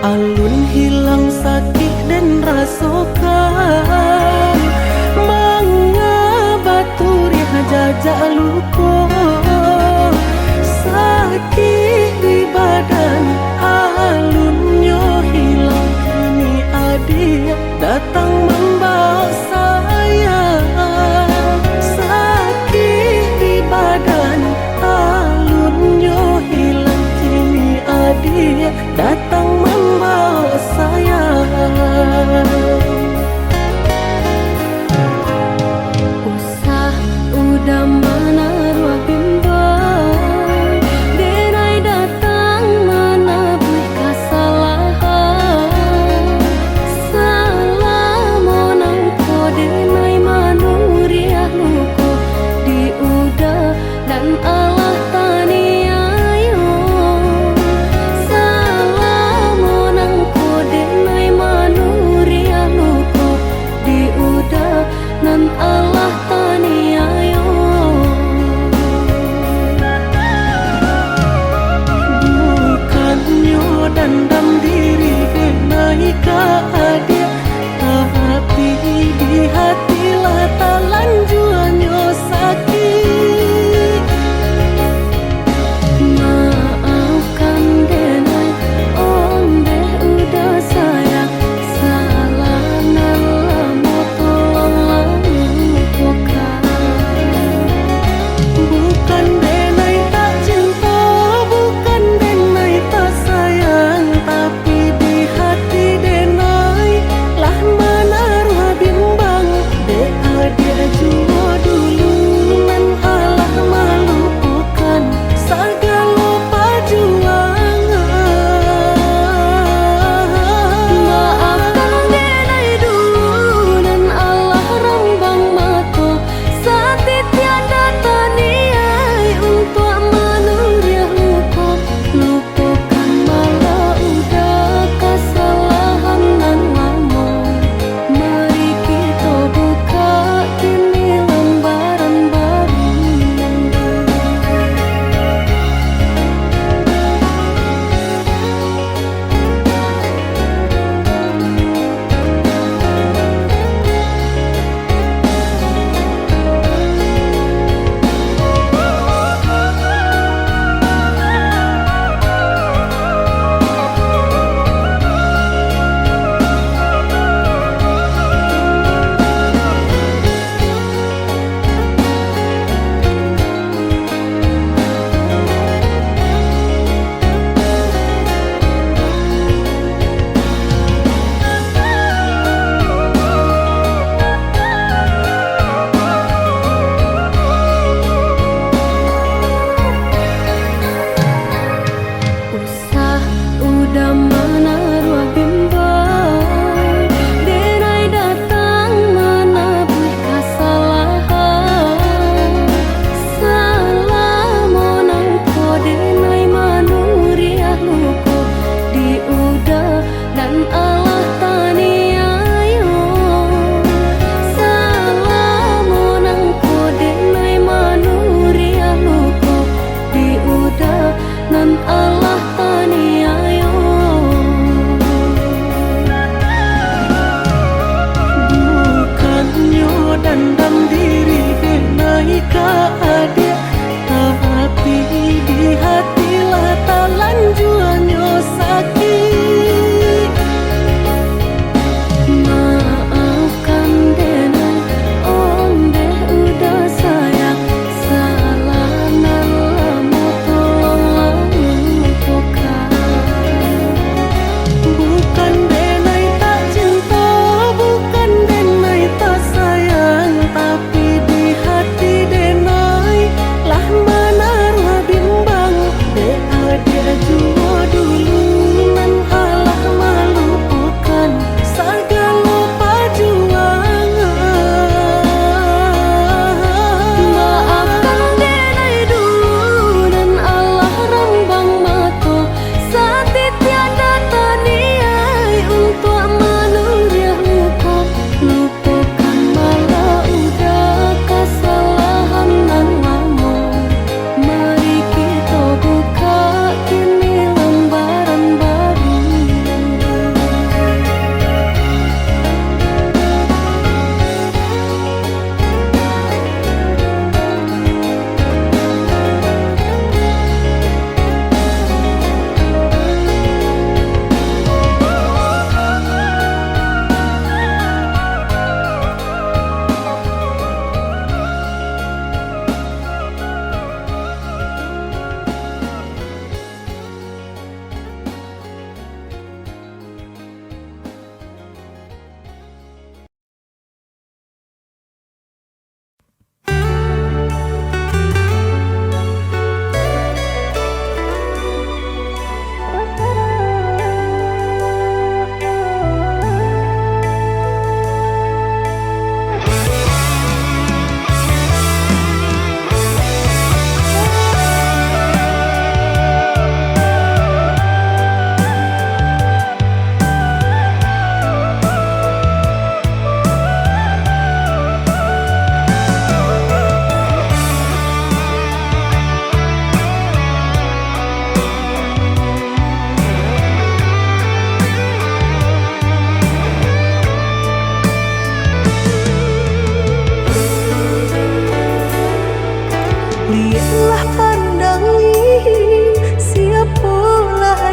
Alun hilang sakit dan rasokan, mengabaturi jajak luko. Sakit di badan alunnya hilang, kini adik datang membawa saya. Sakit di badan alunnya hilang, kini adik datang membawa saya. Usah udah mana ruah bimbang, denai datang mana bui kesalahan. Salah monang ko denai manuriah luko di udah dan Allah tani ayo. Salah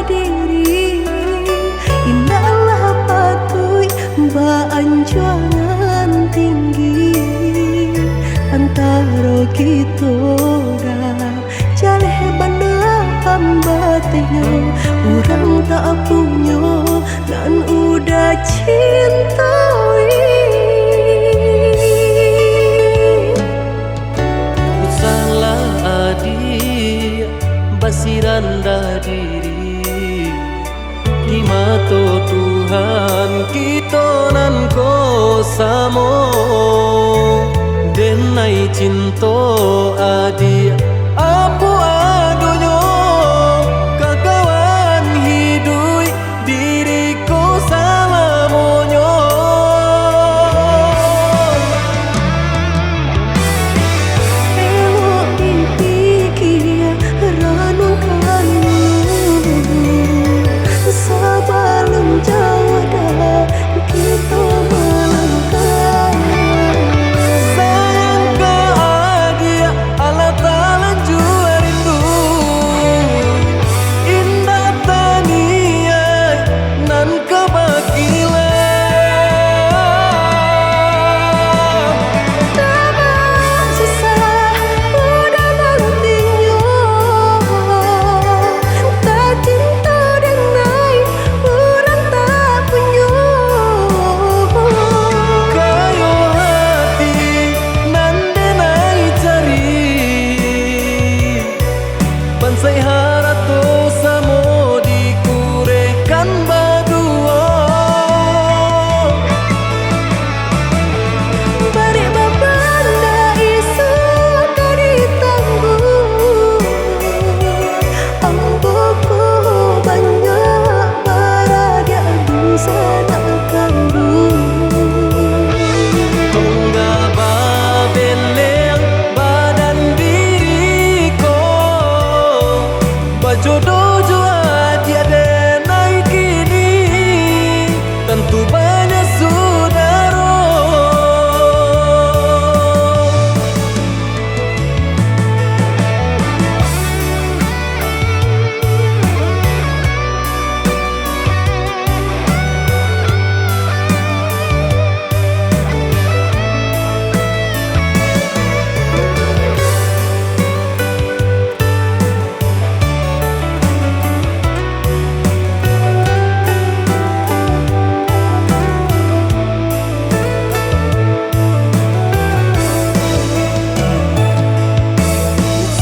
diri indahlah patuh anjuangan tinggi antara kita dah jaleh bana pambatnya orang tak punya dan udah cintai salah adik basiranda diri di mata Tuhan kita nan ko samo denai cinta adik apa adonyo kakawan hidup diriku salamonyo elok dipikir renungkan sebelum jauh dah kita melangkah sayang ke adik Allah Ta'ala jua rindu indah tania nan kebakilan tak susah udah nantinya tak cinta dengan orang tak punya kayo hati nan denai cari bansai harato samo dikurekan badua bari babanda isu kari tangguh amboku banyak baradia bisa nak Tungga babeleng badan diriku Bajodoh jua tiada naik kini Tentu banyak saudara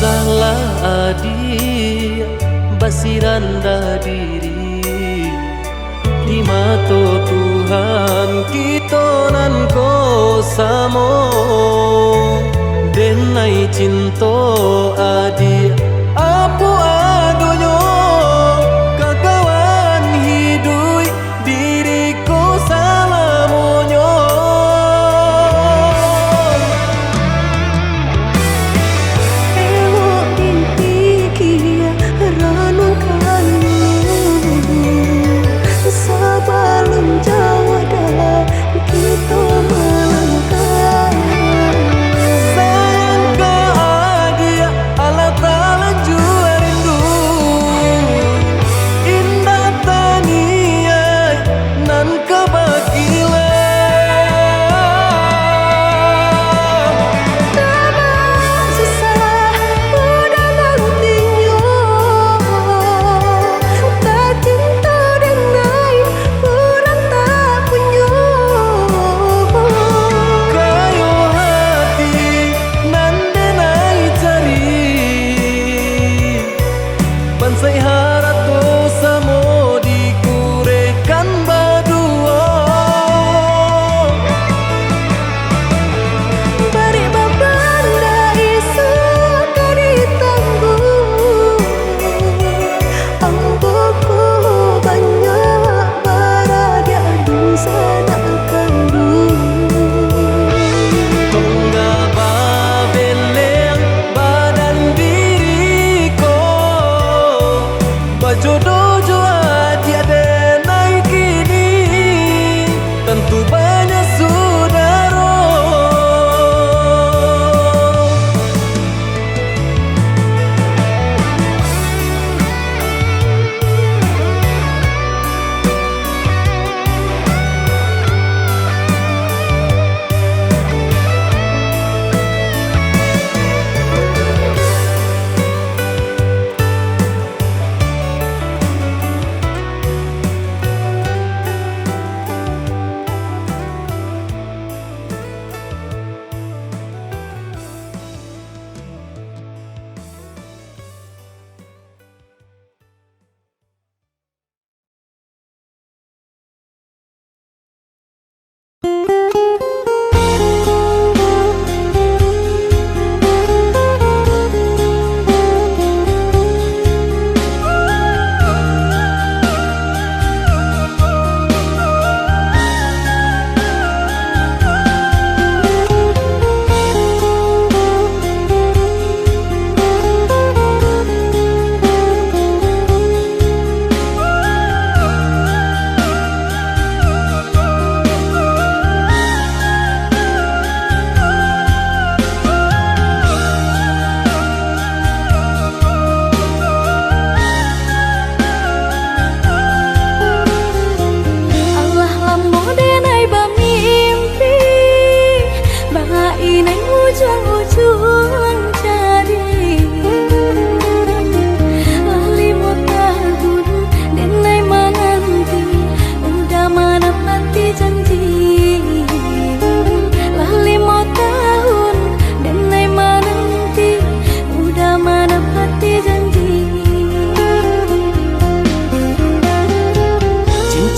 salah adik basiranda diri di mata Tuhan kita nan ko samo denai cinta adik apa adonyo kakawan hidup diriku salamonyo elok dipikir renungkan sebelum jauh dah kita melangkah sayang ke adik Allah Ta'ala jua rindu indah tania nan kebakilan tak susah udah nantinya tak cinta dengan orang tak punya kayo hati nan denai cari bansai harato samo dikurekan badua bari babanda isu kari tangguh amboku banyak baradia bisa nak Tungga babeleng badan diriku Bajodoh jua tiada naik kini Tentu banyak saudara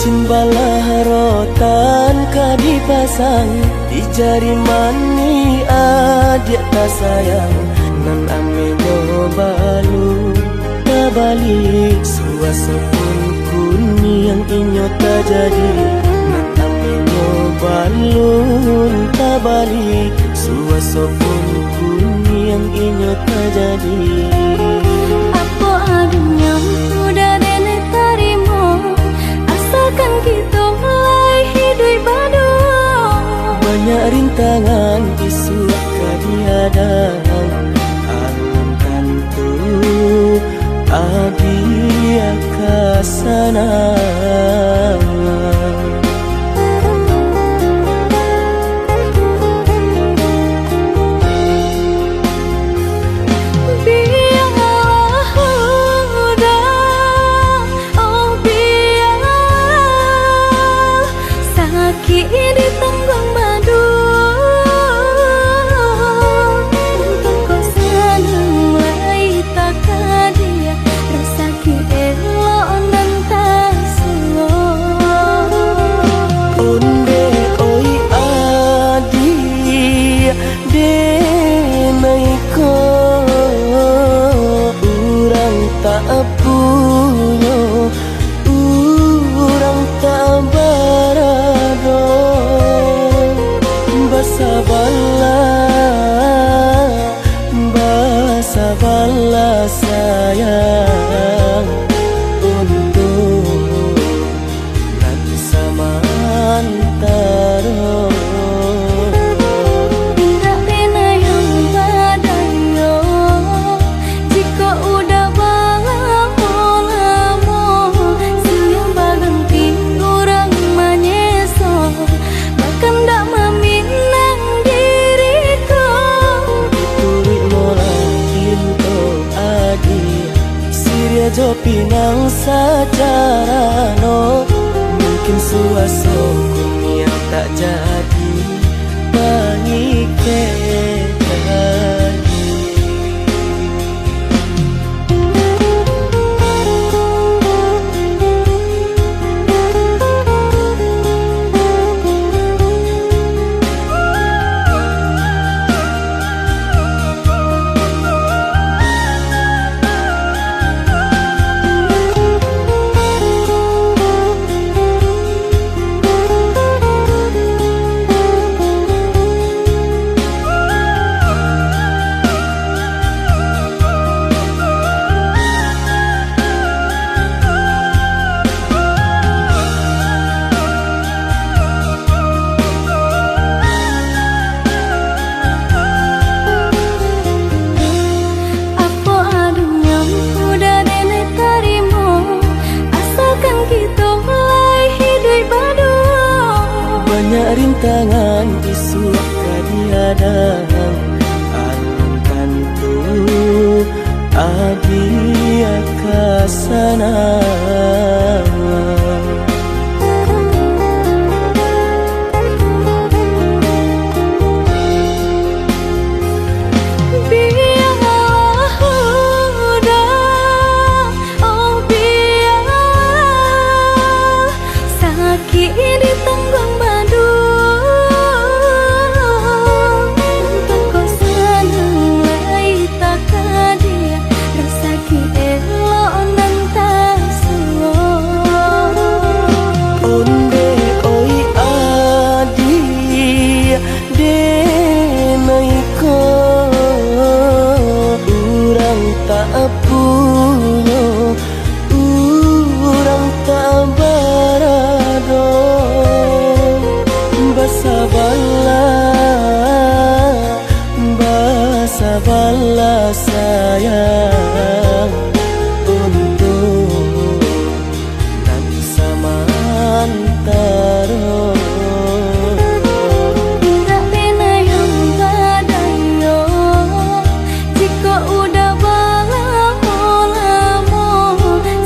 cincin bala rotan ka dipasang di jari mani adik tak sayang nan ame balu tabalik suasa pun kuni yang inyo tak jadi nan ame balun tabalik suasa pun kuni yang inyo tak jadi. Apa adanya udah nenek tarimo, asalkan kita mulai hidup baru. Banyak rintangan isu kadihadang, alam tentu abi akasana. Bala sayang untuk nanti samantara. Tidak pernah yang badayo, jika udah lamo siang berganti orang menyesal, bahkan tak meminang diriku. Turik mola pintu adi Siria jo pinang secara no mungkin suaso kunia tak jadi mengikat lagi. Banyak rintangan isu kadihadang, alam tentu abi akasana. Bala sayang untuk nanti samantara. Tidak pernah yang badayo, jika udah lamo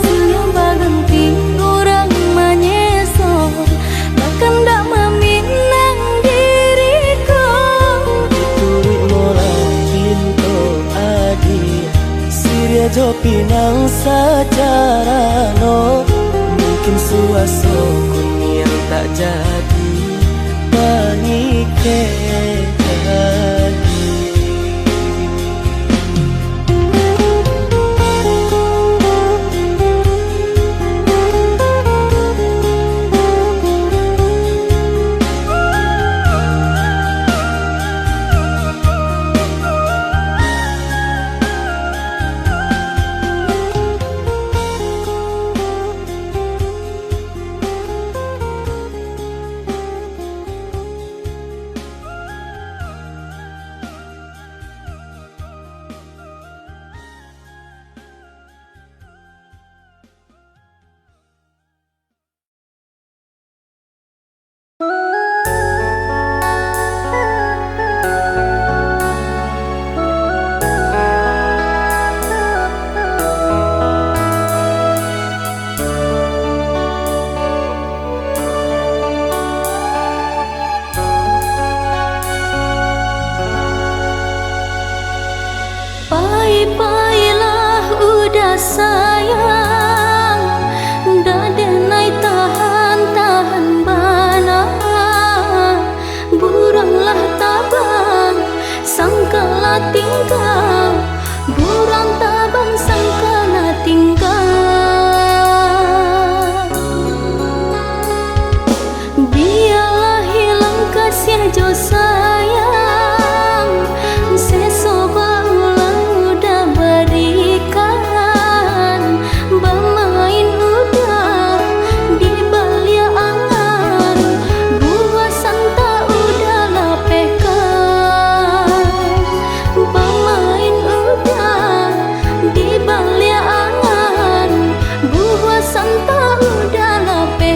siang berganti orang menyesal, bahkan tak meminang diriku. Turik mola pintu adi Siria jo pinang secara no mungkin suaso jadi pengikut hati. Pai-pailah udah sayang, dadenai tahan-tahan bana. Buranglah tabang, sangkalah tinggal. Burang tabang, sangkalah tinggal. Biarlah hilang kasih jo sayang, sesoba udah berikan. Bermain udah di balia angan, buah santa udah lapehkan. Bermain udah di balia angan, buah santa udah lapehkan.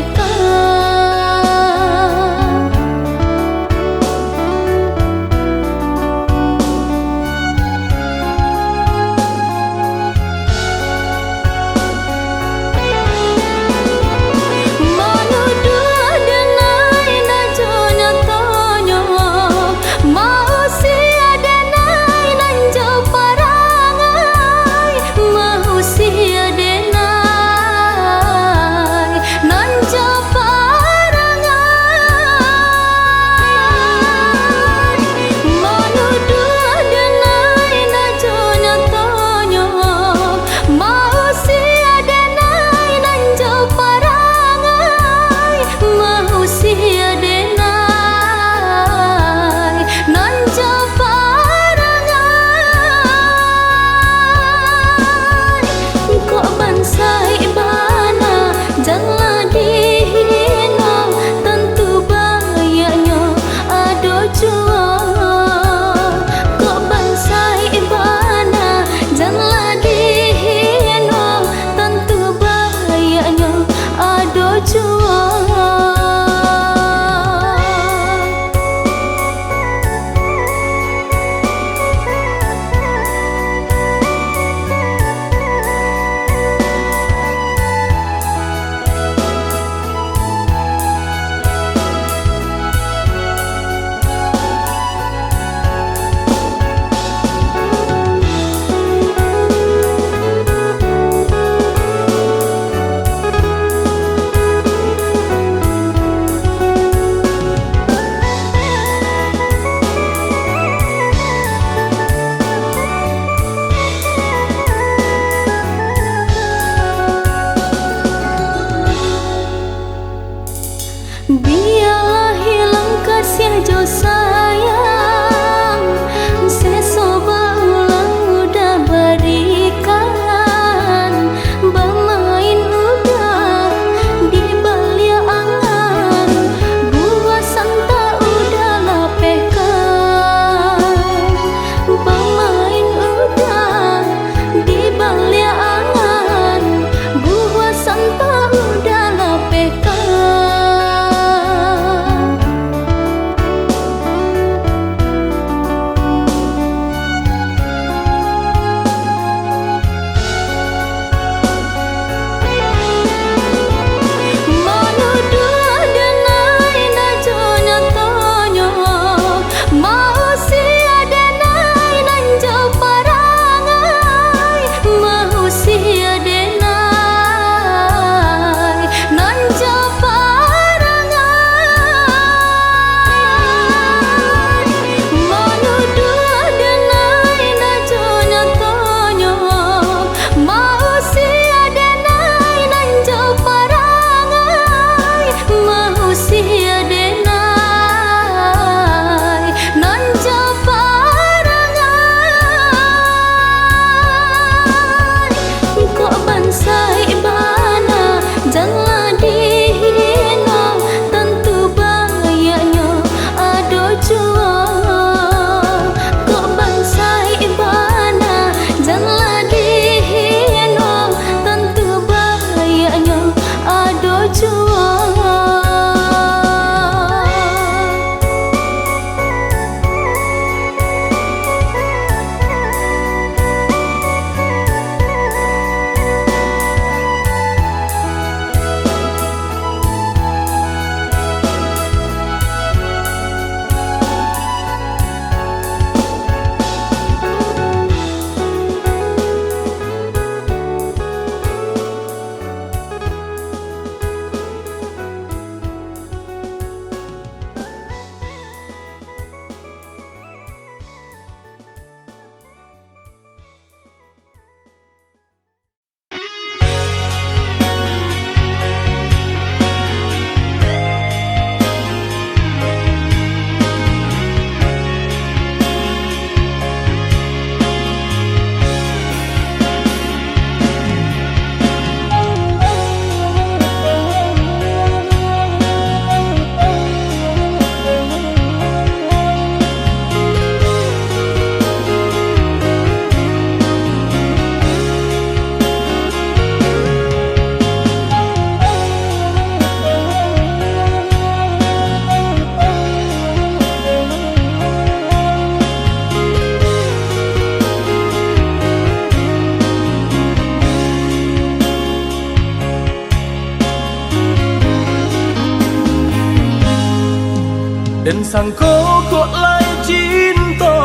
Dan sangko kok lai cinta,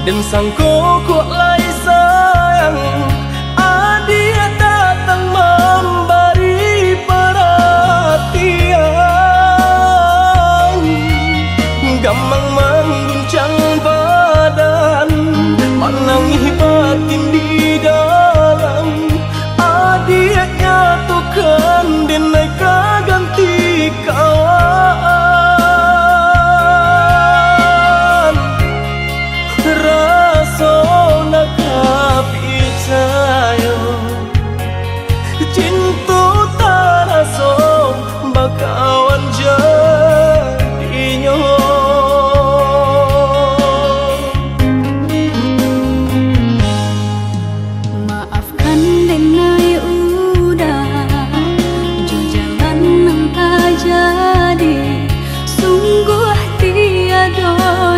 dan sangko kok lai sayang. Dia datang memberi perhatian, gampang mengguncang badan, menangis batin di dalam. Dia nyatukan denai ganti kawan. Rasa nak percaya cinta tak rasa bakawan jadinya. Maafkan denai udah jo jalan nang tak jadi. Sungguh tiada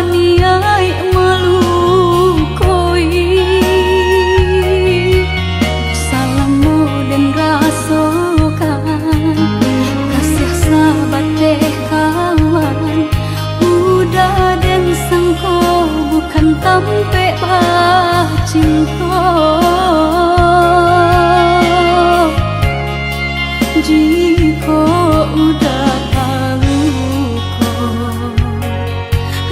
niat melukoi. Salahmu dan rasakan kasih sahabat deh kawan. Udah dan sangko bukan tampe cinta. Jika udah tahu kok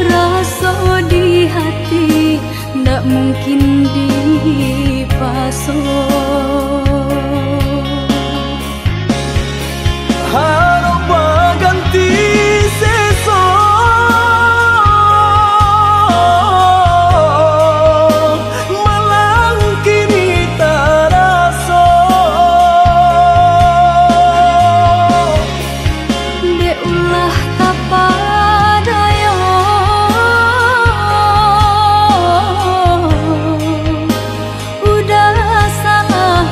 rasa di hati ndak mungkin dipasok. Harap ganti sesok, malang kini tak rasa. Dek ulah tapadaya, udah salah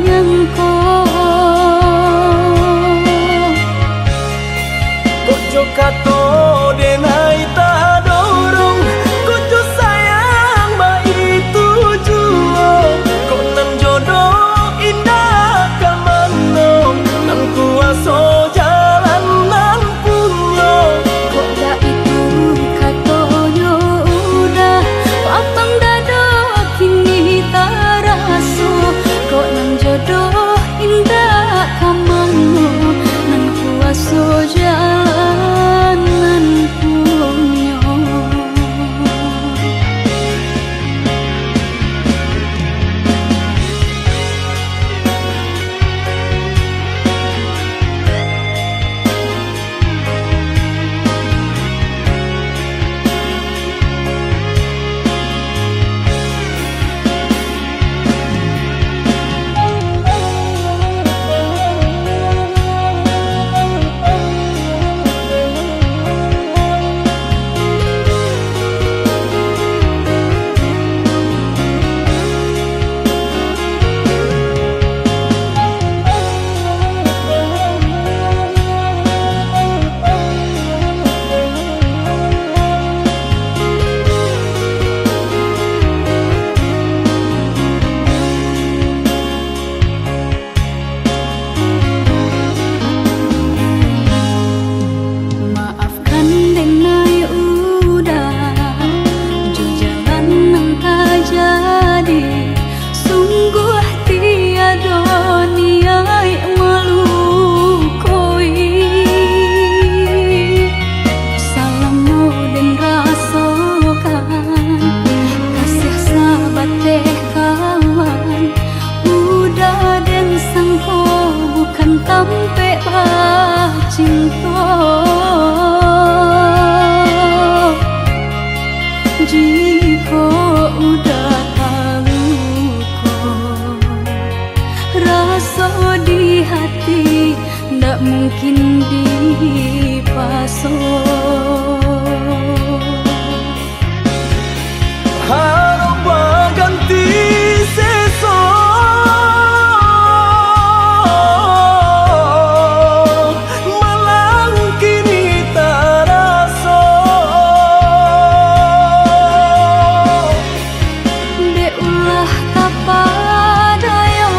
nyangko. Kojo kato denai tak dorong, kojo sayang ba itu jua. Kok nan jodoh indah kamano, nan kuaso jalan nan punya. Kok dah itu katonyo udah lapang dada kini tak rasa. Kok nang jodoh indah kamano, nan kuaso jalan nan punya. Maafkan denai udah jo jalan nang tak jadi. Sungguh tiada niat melukoi. Salahmu dan rasakan kasih sahabat deh kawan. Udah dan sangko bukan tampe cinta. Jika udah tahu kok rasa di hati ndak mungkin dipasok. Harap ganti sesok, malang kini tak rasa. Dek ulah tapadaya,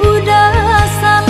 udah salah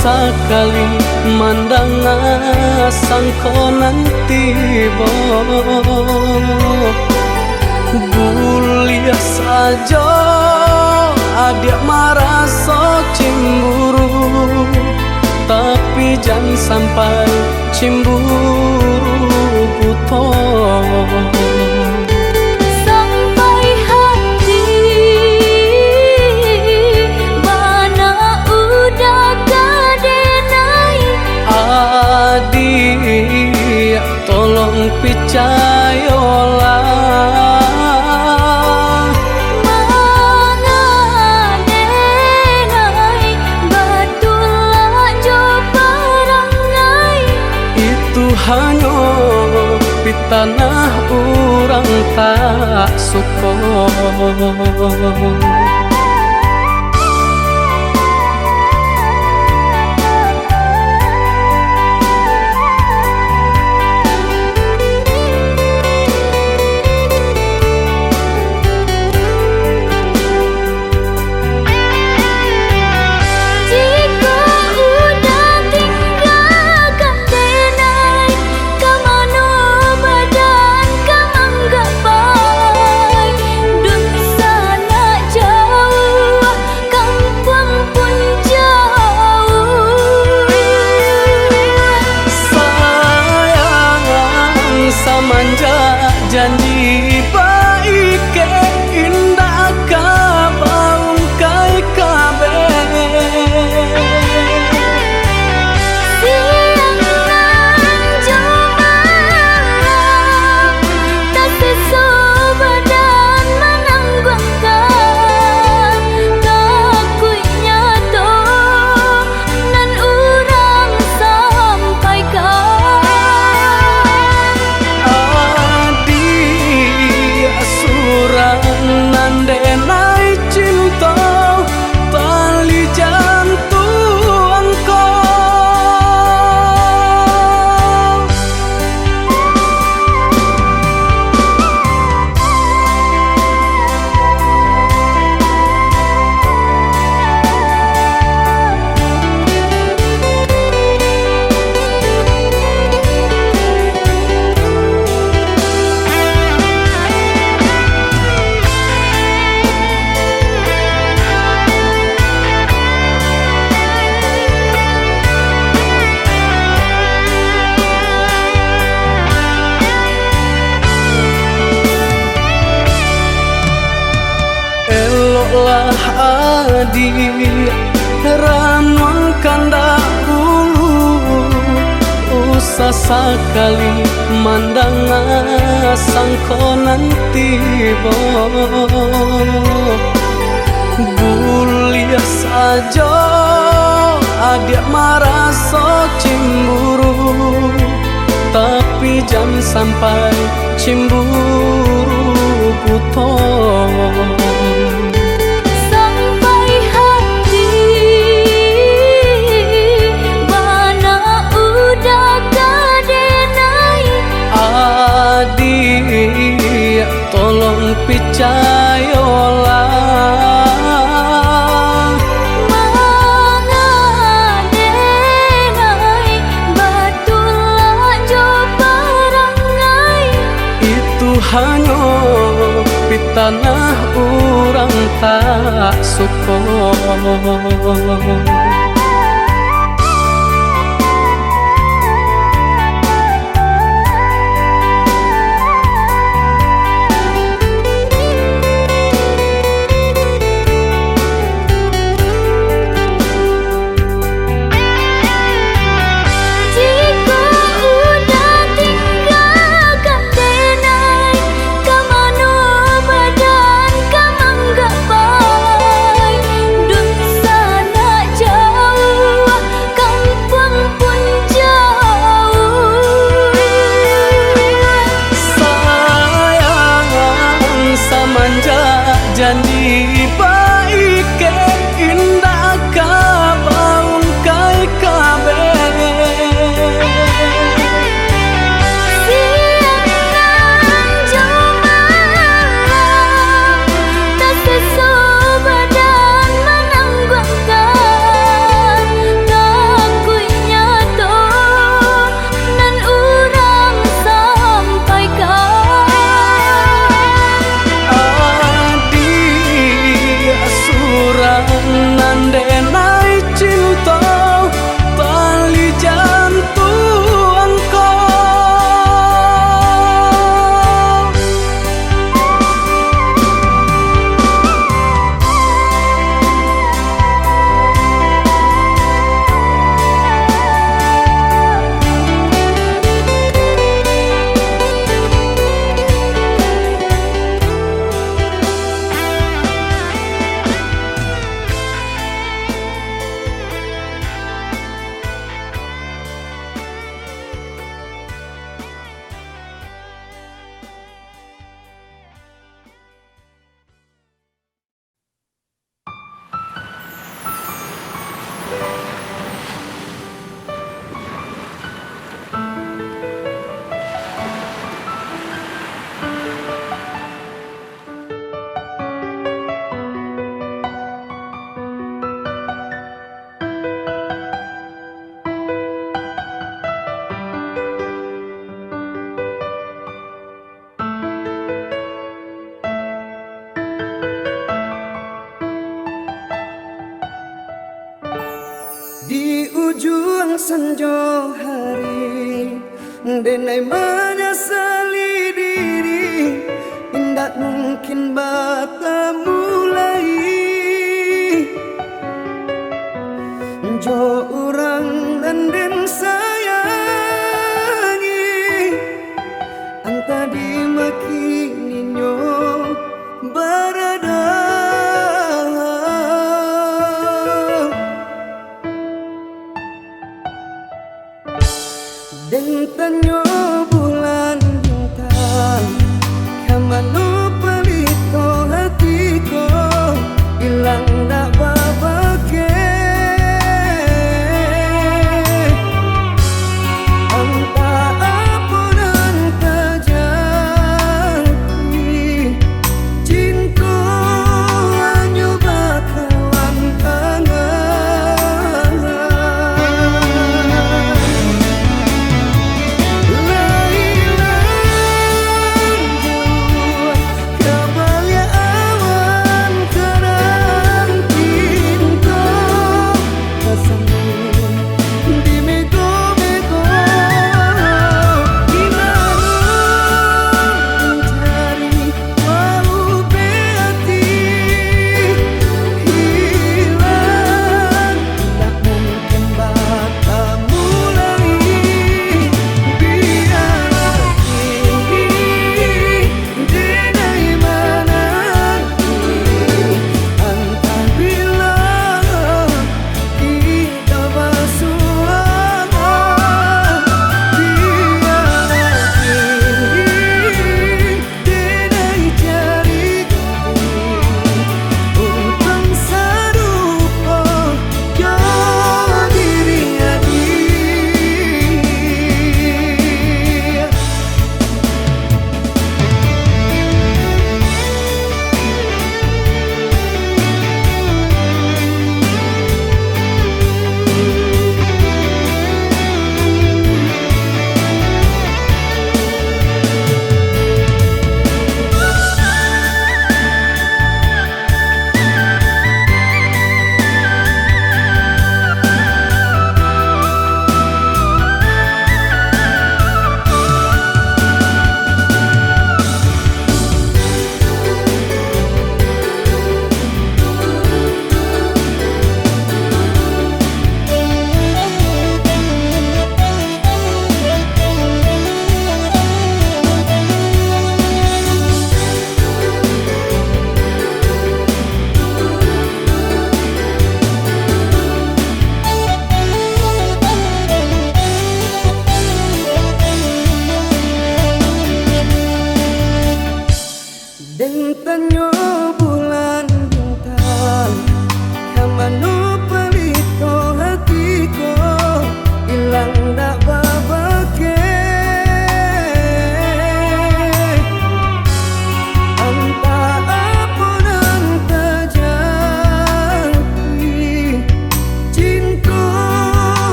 sakali mandang sangko nanti Guliah saja adik merasa cemburu, tapi jangan sampai cemburu buta. Sampai hati mana udah kadenai. Adik tolong percayalah, hanya di tanah orang tak suka. Janji baik ke indah kabaung kai kabe. Siang nan jumalang tak sesu badan menanggungkan kakunya to nan urang sampaikan. Nandenai cinta tali jantungku. Eloklah adik ranuangkan dahulu, usah sekali mandang sangko nanti Guliah saja adik merasa cemburu, tapi jangan sampai cemburu buta. Sampai hati mana udah kadenai. Adik tolong percayalah, mangadenai batulah jo perangai. itu hanya di tanah orang tak suka. Jauh ujung sanjo hari denai menyesali diri indak mungkin bata mulai jo orang dan den sayangi anta dimaki ninyo barada den tanyo bulan bintang kamano palito hatiku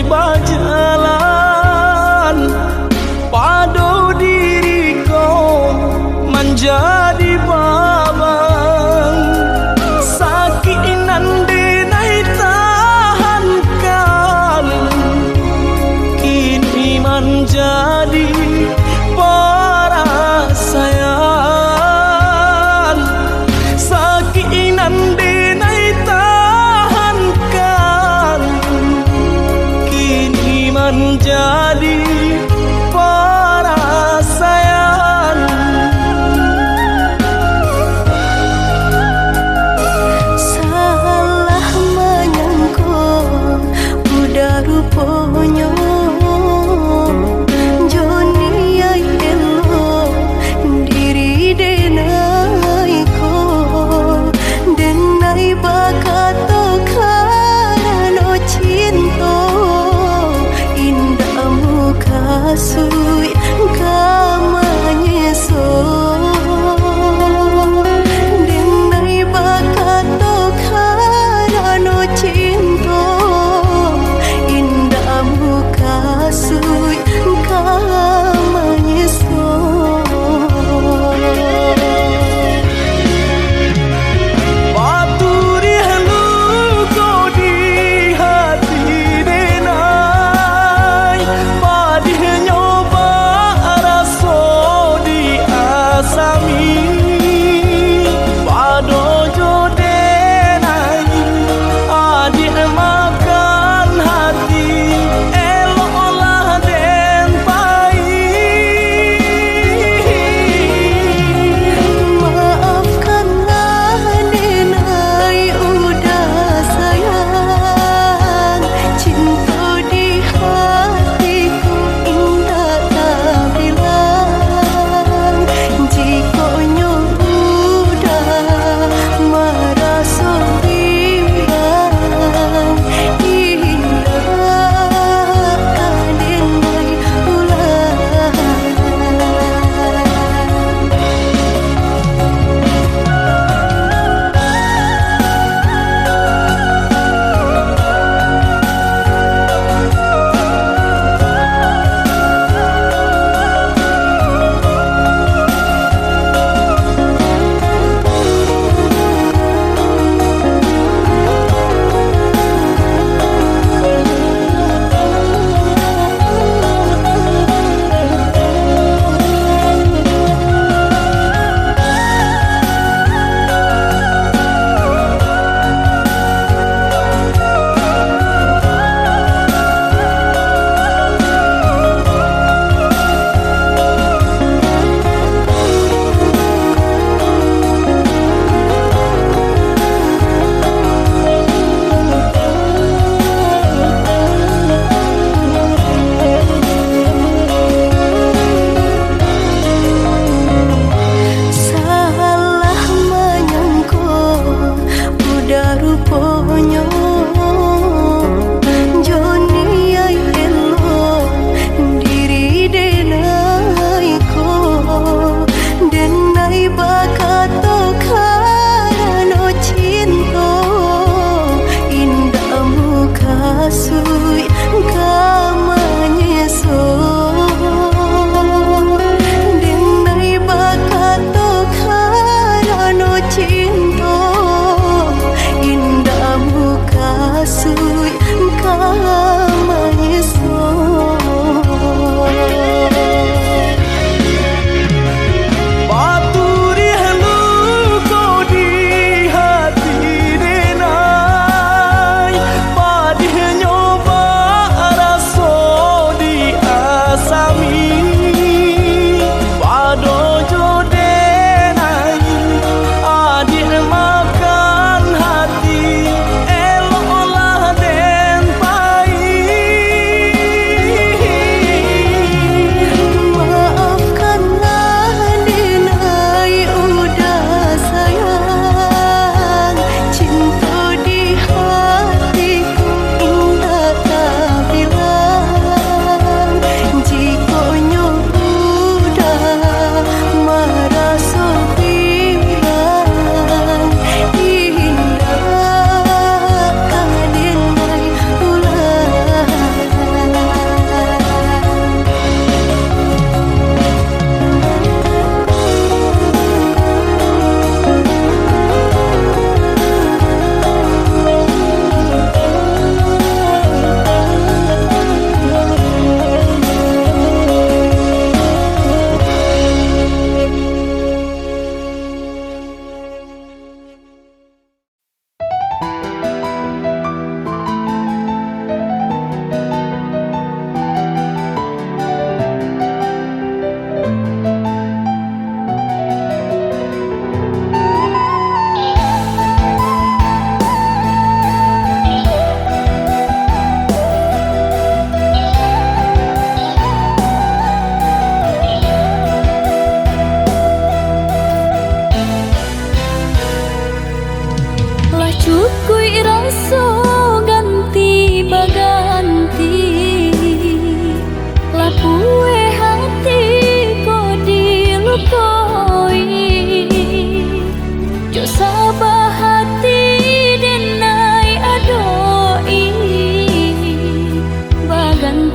denai bajalan pado diriku menjadi babang sakit nan denai tahankan kini menjadi perasaan sakit nan denai tahankan kini menjadi perasaan. Salah menyangka udah rupanya Joni ay elo diri denai ko denai bakato karano cinta indah muka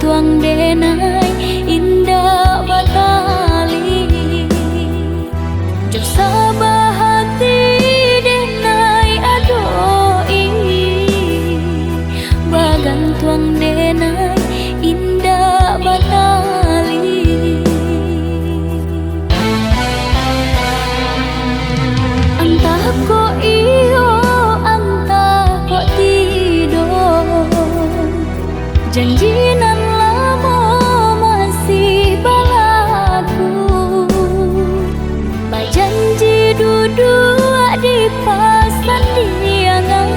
tuang denai indah batali jauh sabah hati denai adoi bagan tuang denai indah batali antah ko iyo antah ko tidur janjinan lama masih balaku bajanji duduk di pasan diangan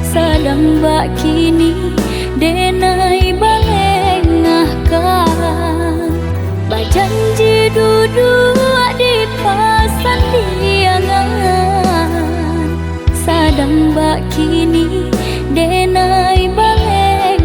sedang bak kini denai balengahkan bajanji duduk di pasan diangan sedang bak kini denai balengahkan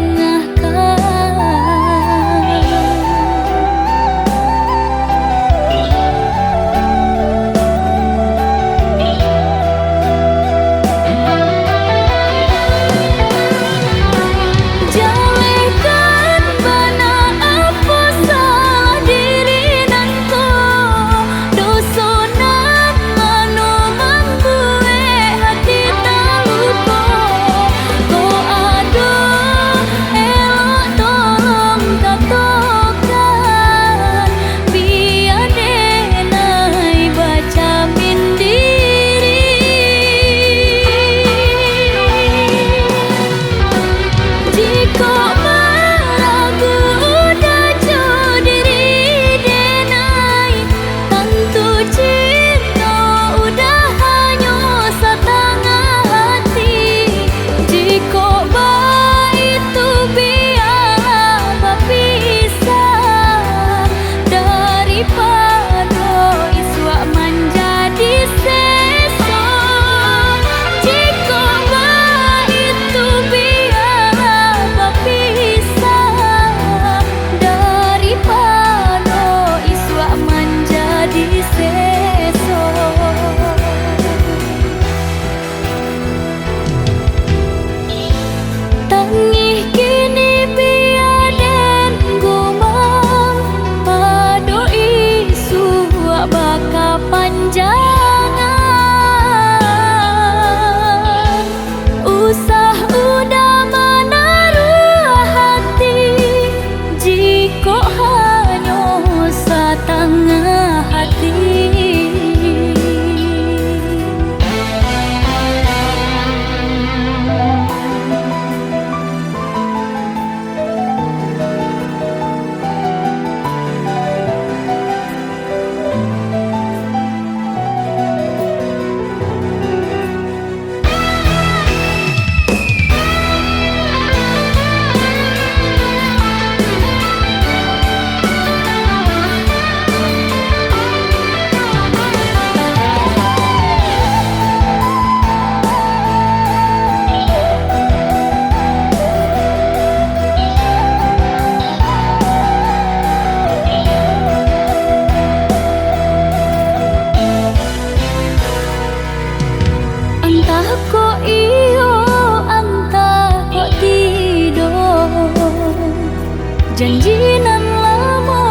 janjinan lama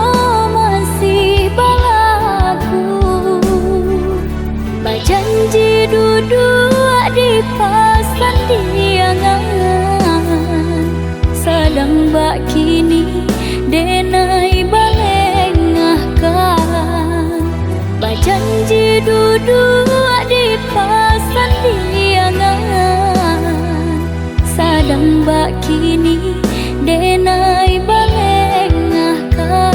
masih balaku bajanji duduk di pasan diangan sedang bak kini denai balengahkan bajanji duduk di pasan diangan sedang bak kini denai balengahkan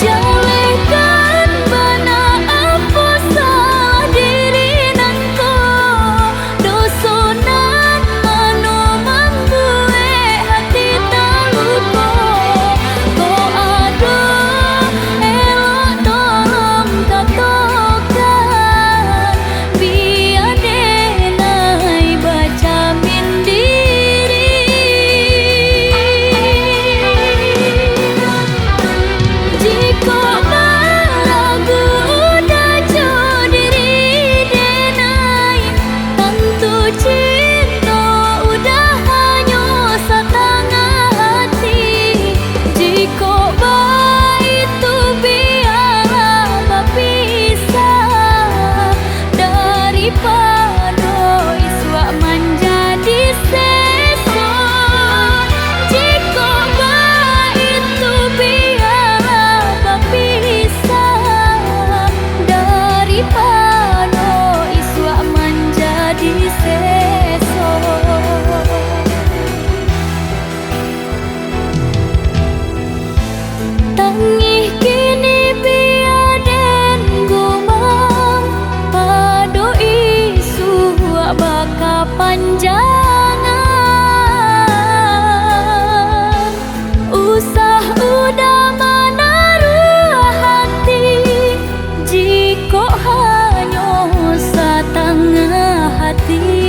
jalekan bana apa salah diri nangko dosonan anu mambuwe hati tak lupa Nangih kini biaden gomang pado isu baka panjangan usah udah menaruh hati jiko hanya setengah hati.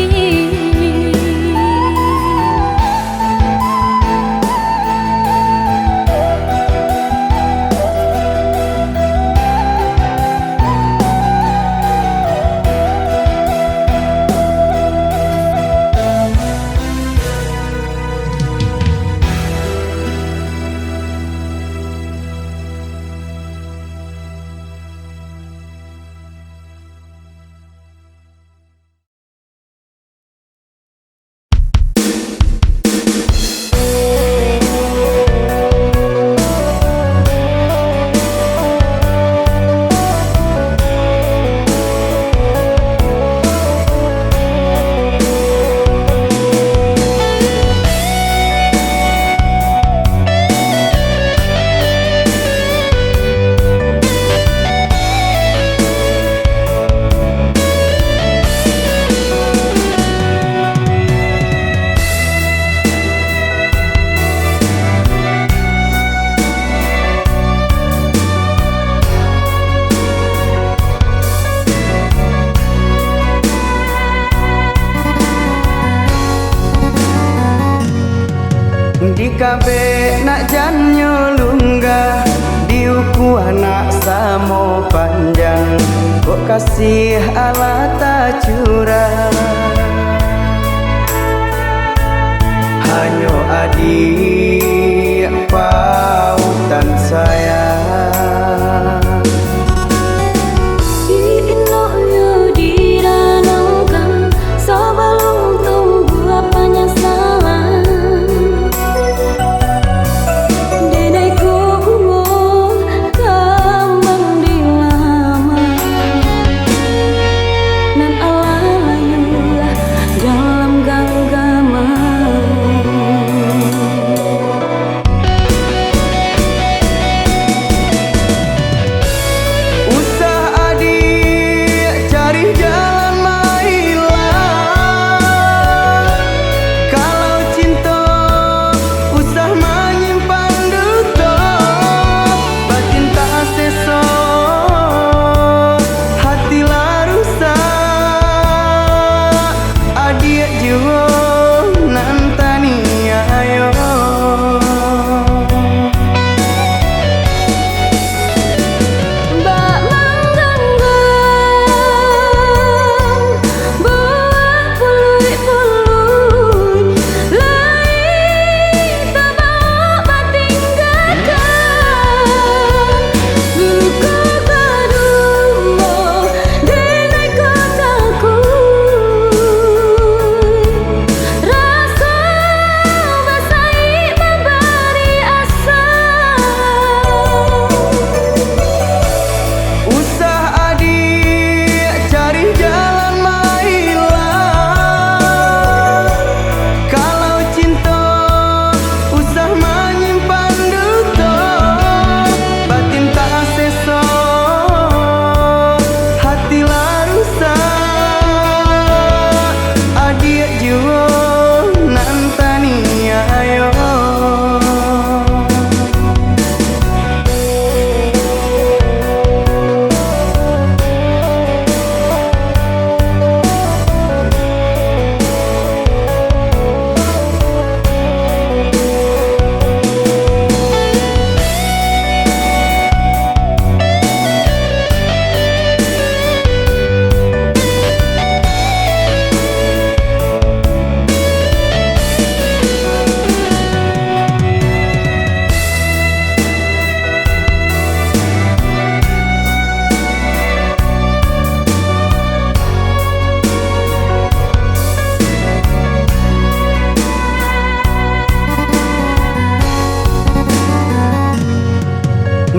Di kabe nak janyo lunggah diuku anak samo panjang kok kasih ala tak curang hanyo adik pautan sayang.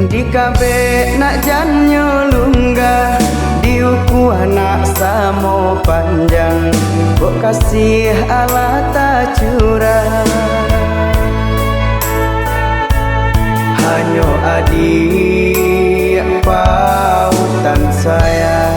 Di kabe nak janyo lunggah diuku anak samo panjang kok kasih ala tak curang hanya adik pautan saya.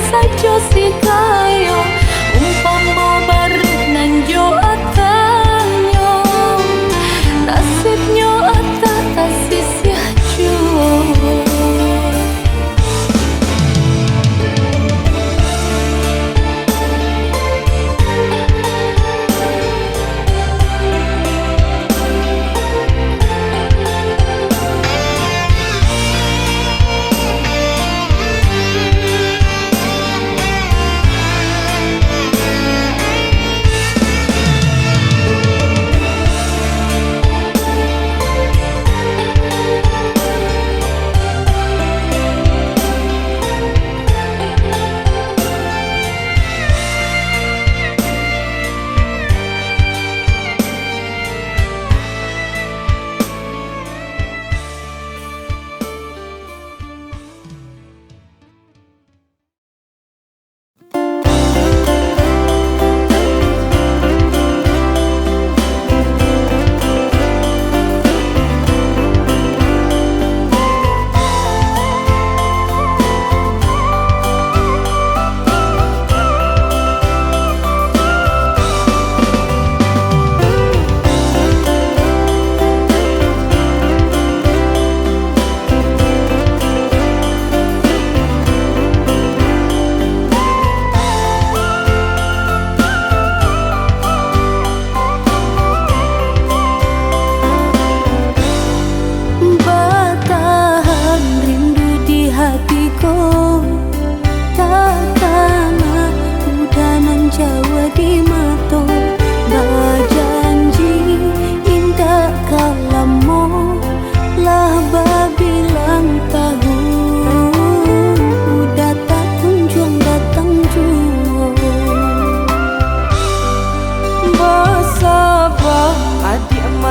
saja si kayo umpama bareng nan jo atanyo nasibnya atata sisih jua.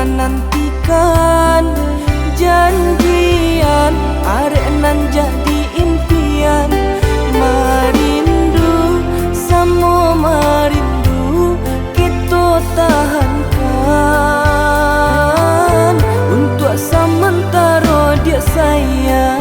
Nantikan janjian arek nan jadi impian marindu samo marindu kita tahankan untuk sementara dia sayang.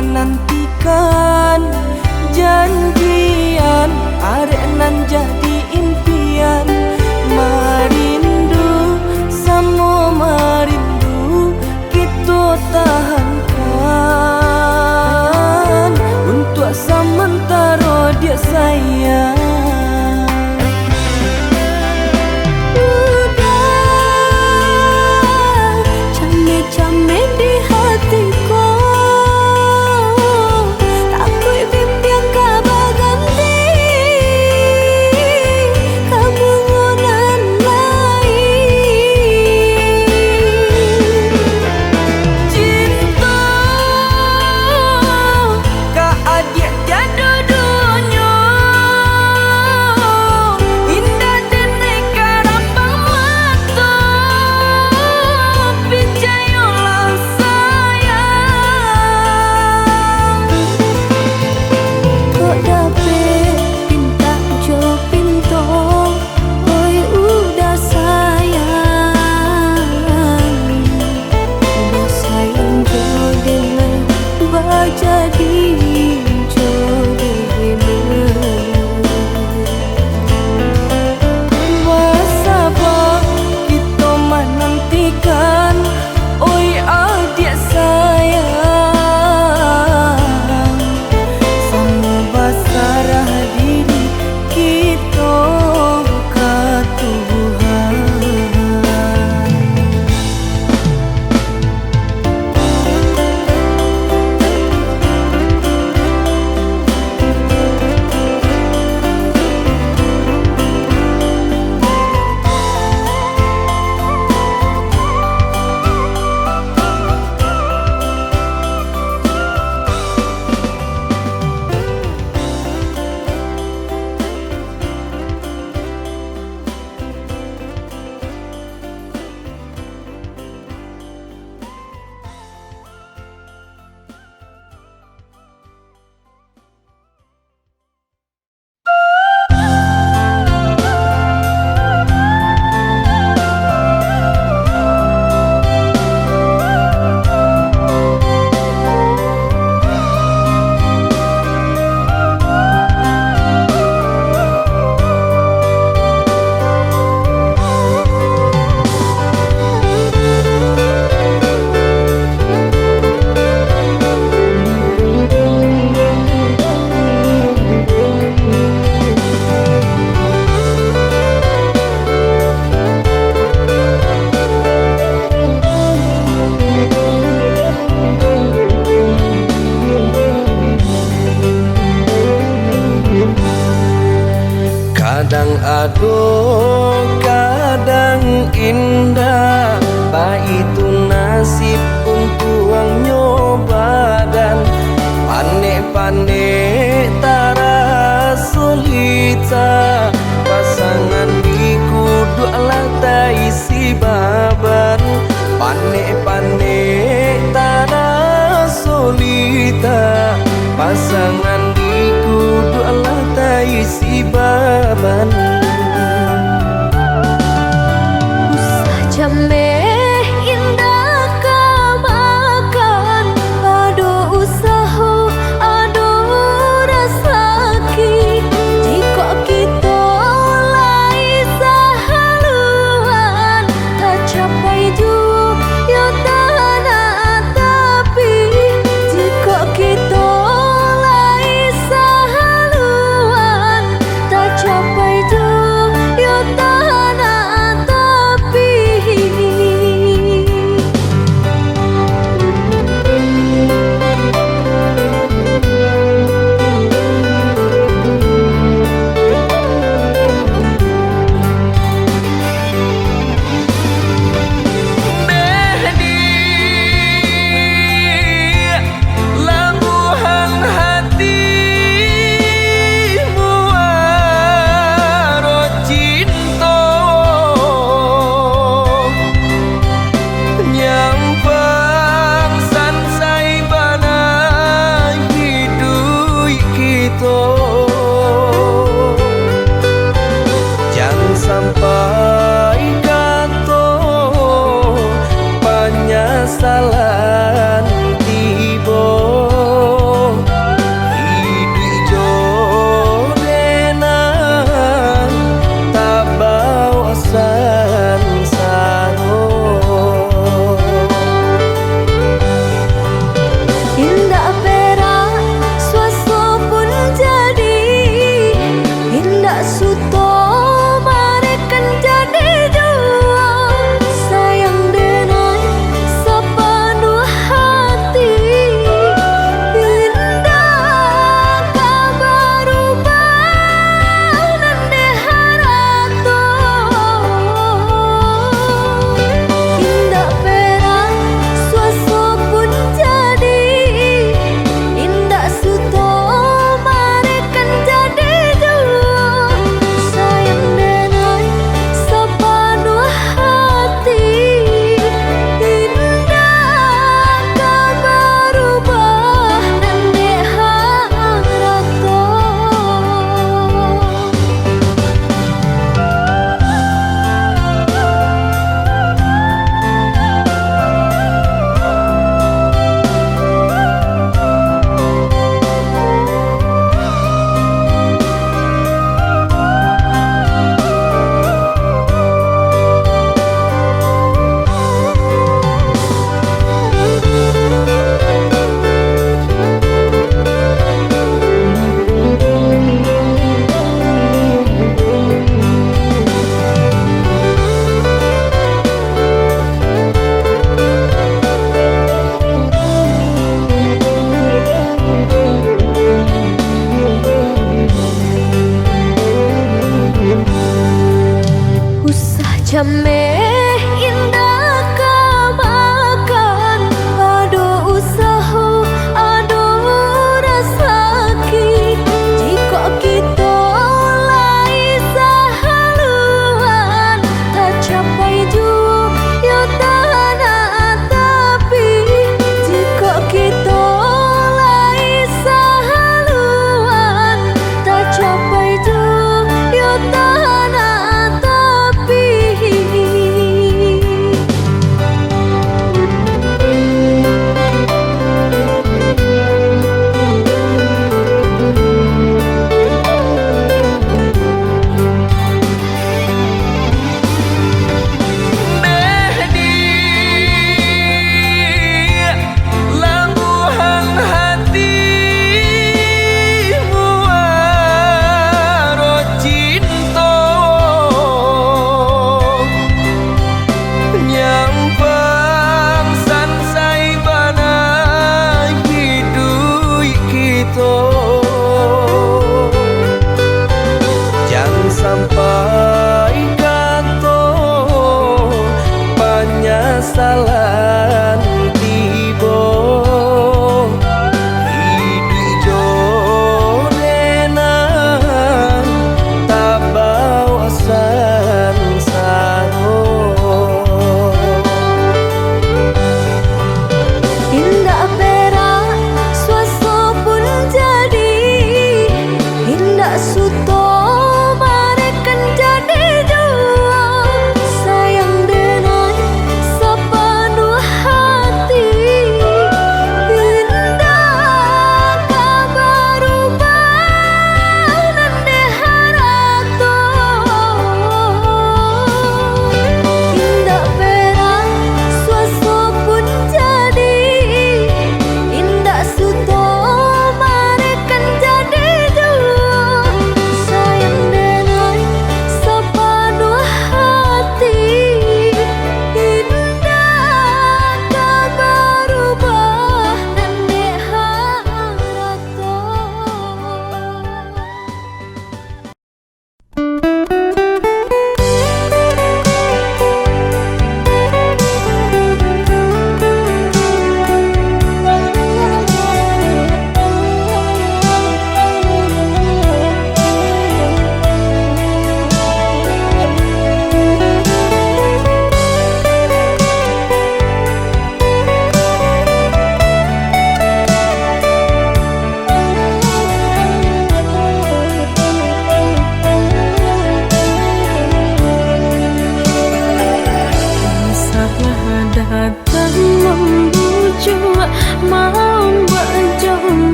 Nantikan janjian arek nan jadi impian marindu samo marindu kita tahankan untuk sementara dia sayang. Udah, came-came di hatiku Kadang aduh, kadang indah, itu nasib untuk ang nyoba dan panik-panik tara solita. Pasangan di kudu alat isi baban, panik-panik tara solita. Pasangan di kudu alat isi baban.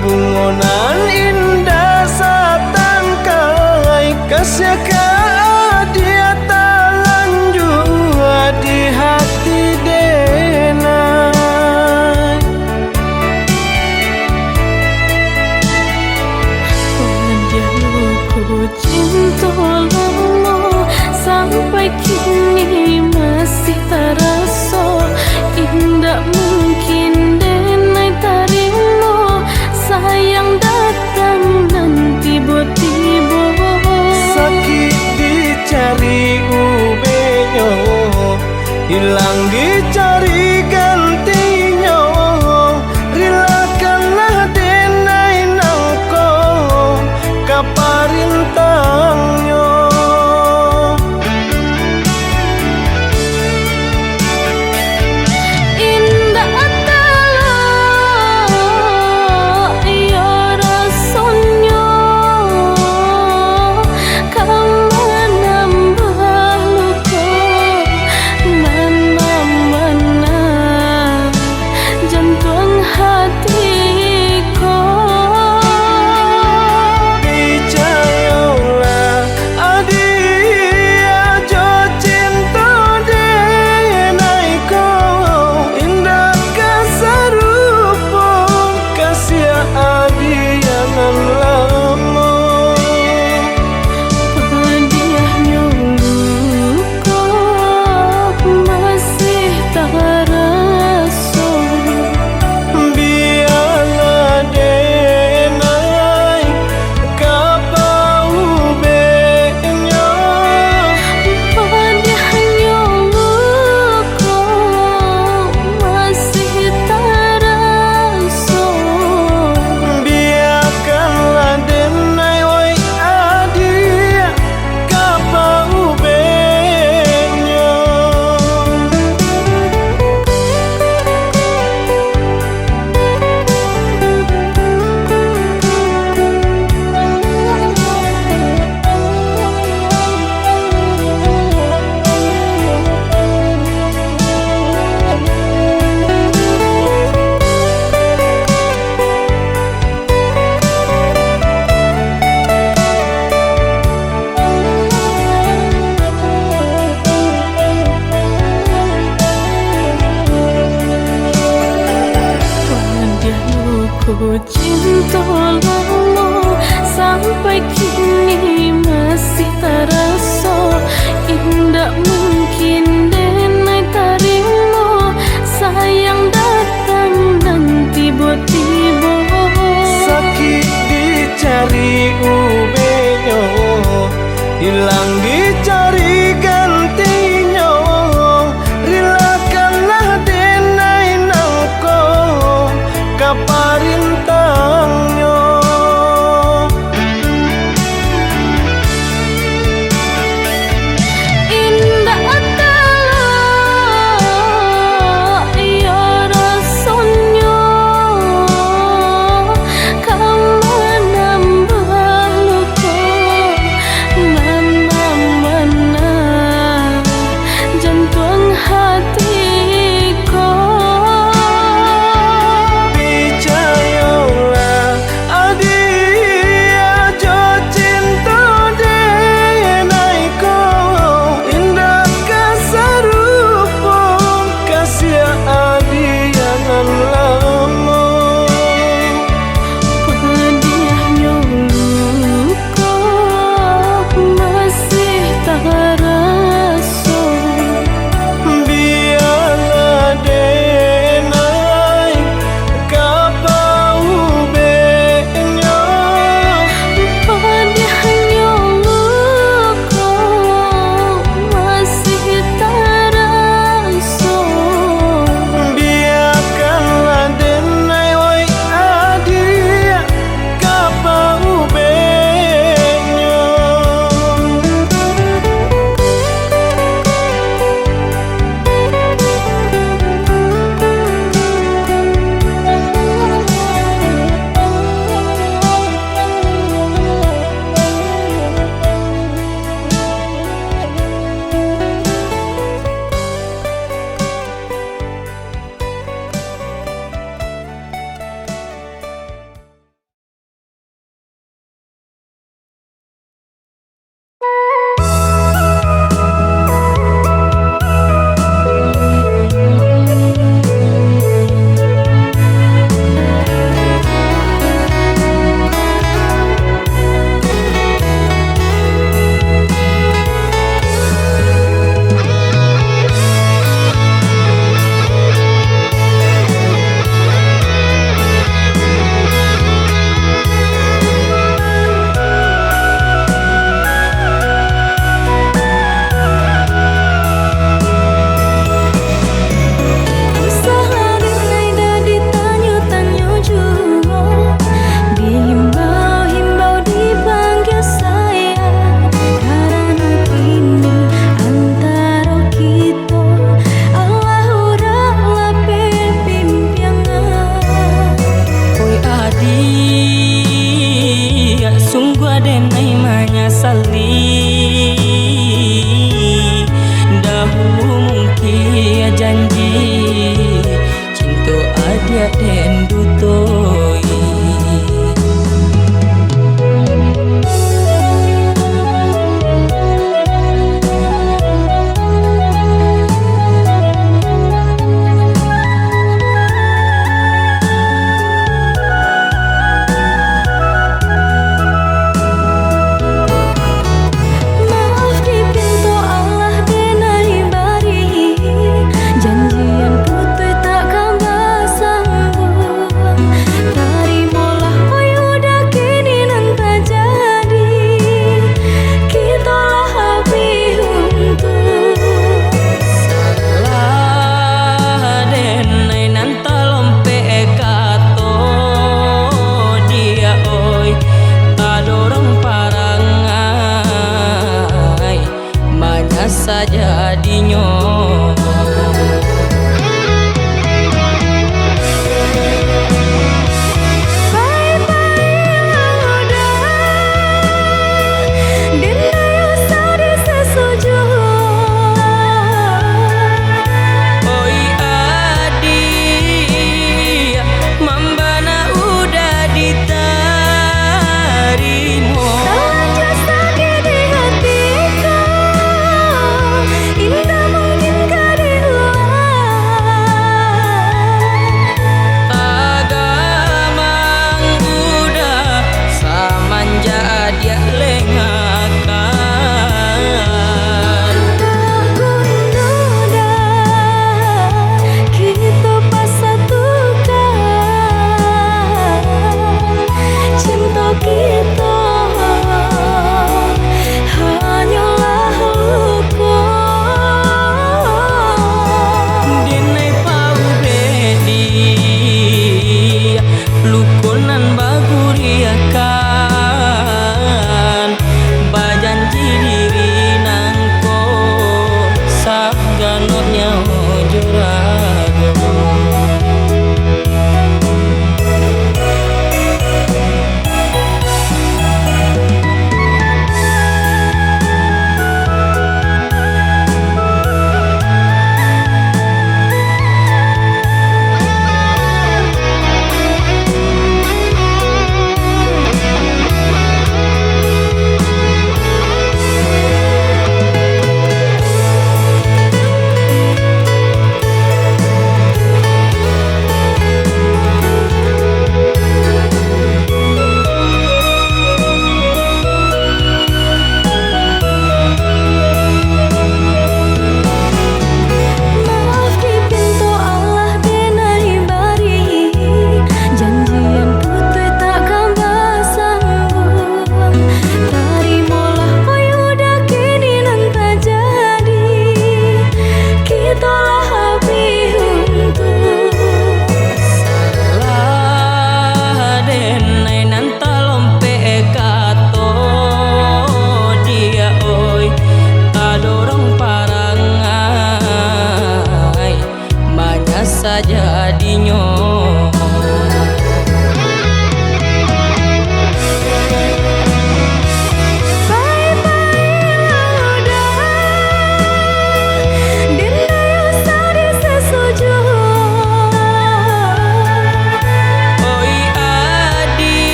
bungonan indah satan kai kasih dia talan jua di hati denai. Padaku cinta lama sampai kini masih terasa indah mungkin denai tarimo sayang datang nanti tiba Sakit dicari ubenyo hilang dicari gantinya rilakanlah denai nangko kaparintangnya indah talo iya rasanya kamu nambah luka mana-mana jantung hatiku. Percayalah adia jo cinta denai ko indah kasarupo kasih adia nan lama Hadiahnya luka masih terasa biarlah denai kapau benya Hadiahnya luka masih terasa biarkanlah denai oi adia kapau benya. Padaku cinta lama sampai kini masih terasa indah mungkin denai tarimo sayang datang nanti tiba Sakit dicari ubenyo hilang dicari gantinya rilakanlah denai nangko kaparintangnya indah talo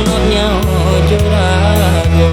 Salutnya ojo ragu.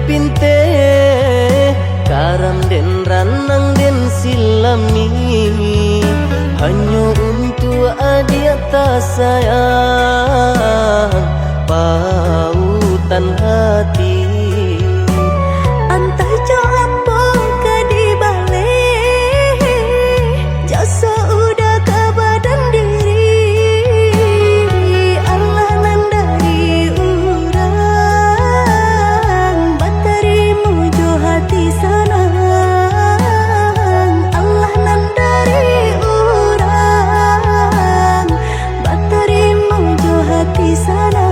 Pinte karam den ranang den silami hanya untuk adia tak sayang pautan hati Antah jo apa ke di balik jasa udah ke badan diri Allah nandari urang batarimu jo hati senang Allah nandari urang batarimu jo hati senang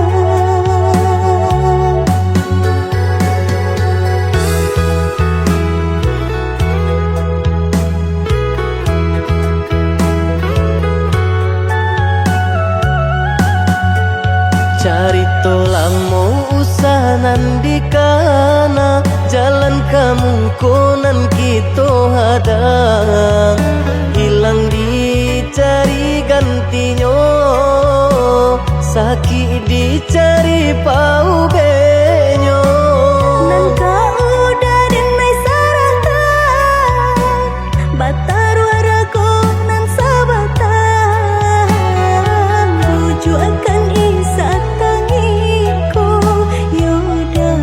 cari tolamo usahanan di kana jalan kamu konan kita hadang hilang dicari gantinya sakit dicari pau benyo nangka udah denai saratan batar warago nan sabatan buju akan isa tangiku yoda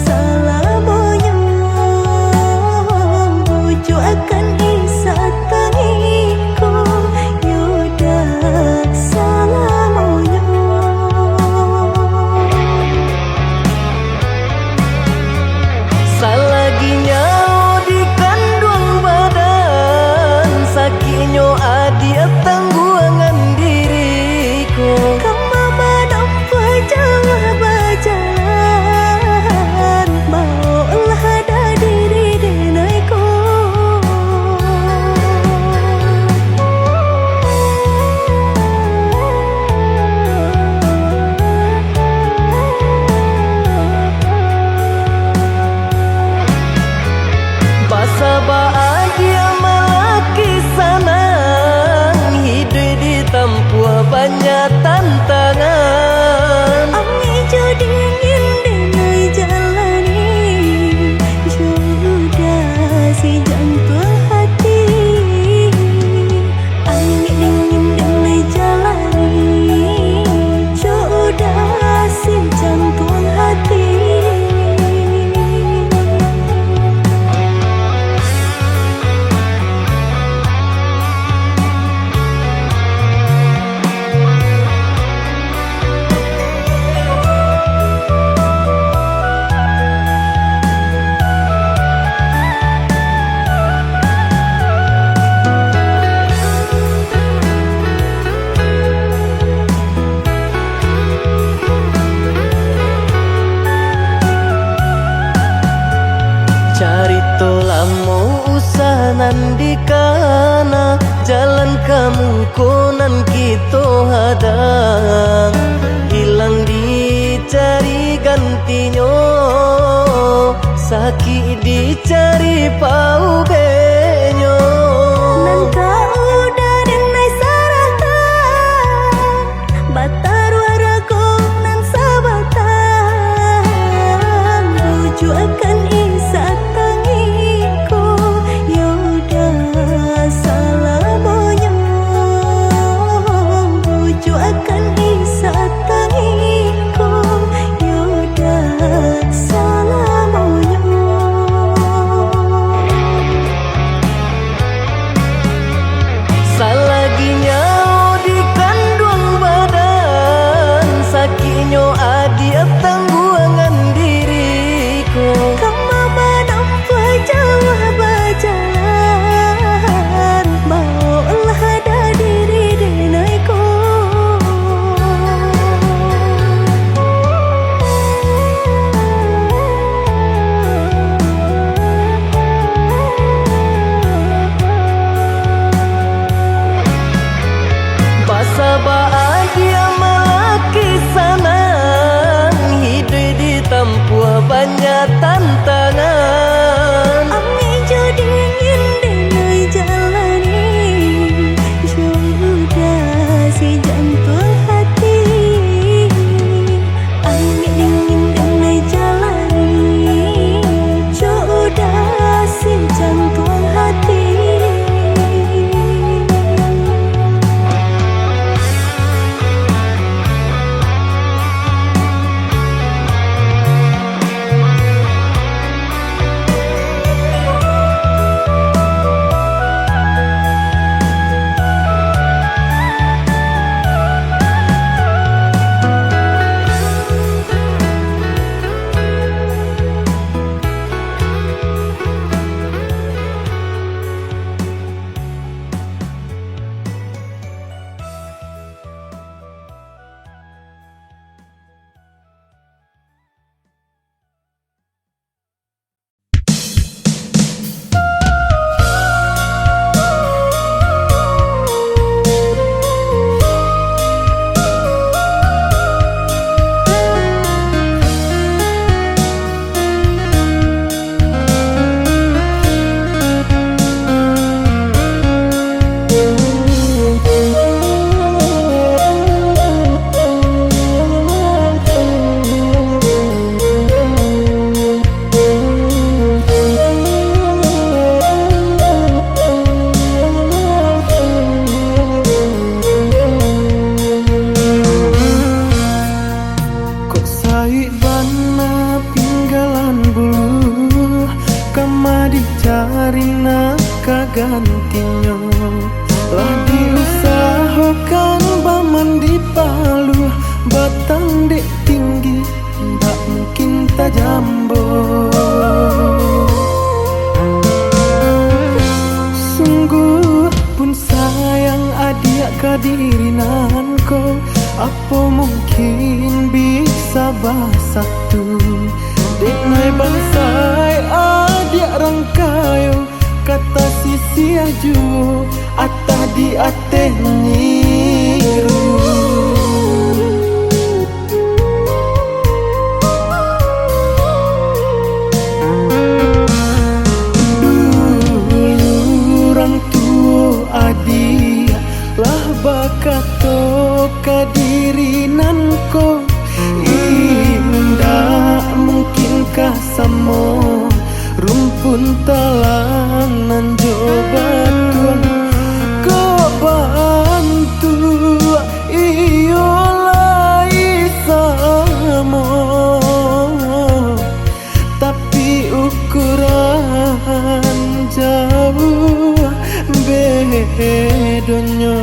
salah boyo buju akan isa tangiku yoda salah boyo salaginya di kandung badan sakitnya adia tangguangan diriku Kama menapa jauh berjalan maulah ada diri denaiku Basa bahagia malaki sanang hidup ditempuh banyak tantangan Ami jo dingin denai jalani Jodoh si jantung hati Ami dingin denai jalani Jodoh si jantung hati cari tolamo usahanan di kana jalan kamu konan kita hadang hilang dicari gantinya sakit dicari pau benyo Nan kau udah denai saratan Batar waraku nan sabatan Buju akan isa tangiku Yaudah salah bonyong Buju akan isa tangiku Yaudah salah bonyong Salaginya di kandung badan Sakitnya adia tangguangan diriku Kamu menampak jauh berjalan Bawalah ada diri denaiku Basabaa dia melaki sanan Hidup ditempuh banyak tantangan Ami jo dingin denai jalani Jodoh si jantung hati Ami dingin denai jalani Jodoh si jantung hati Kok sai bana pinggalan bulu Kama dicari nak kagantinya Lah diusahakan baman di Palu Batang dek tinggi tak mungkin tak jambo Sungguh pun sayang adik kadirinanku Apa mungkin bisa bersatu Denai bansai adik rangkayo Kata sisi aju atah di ateh niru Dulu orang tua adik lah bakato kadirinanku Indah mungkinkah samo rumpun talangan jobatuan Kau bantu iyolah isamo Tapi ukuran jauh bedanya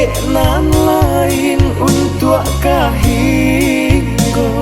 dek nan lain untuk kahinggo.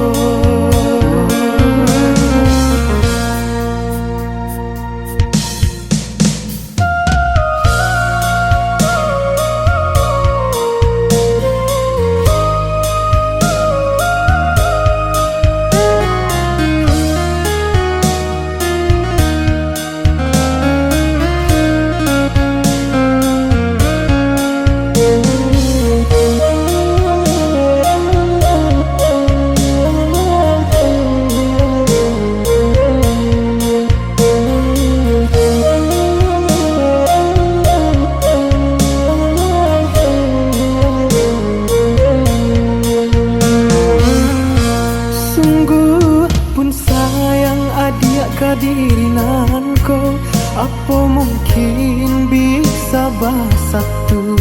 Diri nanko, apa mungkin bisa bersatu?